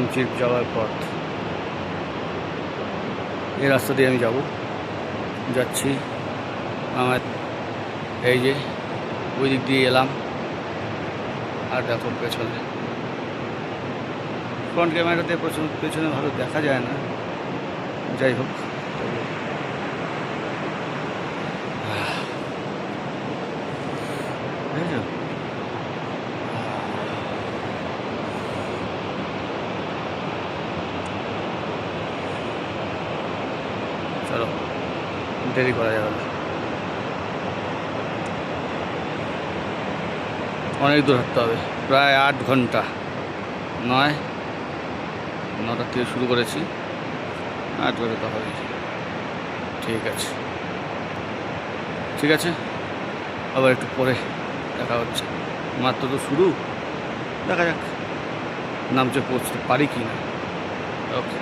নামচির যাওয়ার পথ। এই রাস্তা দিয়ে আমি যাচ্ছি। আমার এই যে ওই দিক দিয়ে এলাম, আর দেখো পেছনে ফ্রন্ট ক্যামেরাতে পেছনে ভালো দেখা যায় না, যাই হোক। বুঝেছো? চলো, দেরি করা যাবে না, অনেক দূর হাঁটতে হবে, প্রায় 8 ঘন্টা। 9টার থেকে শুরু করেছি, 8 ঘন্টা হবে। ঠিক আছে, আবার একটু পরে দেখা হচ্ছে। মাত্র তো শুরু, দেখা যাক নামচে পৌঁছতে পারি কি না। ওকে।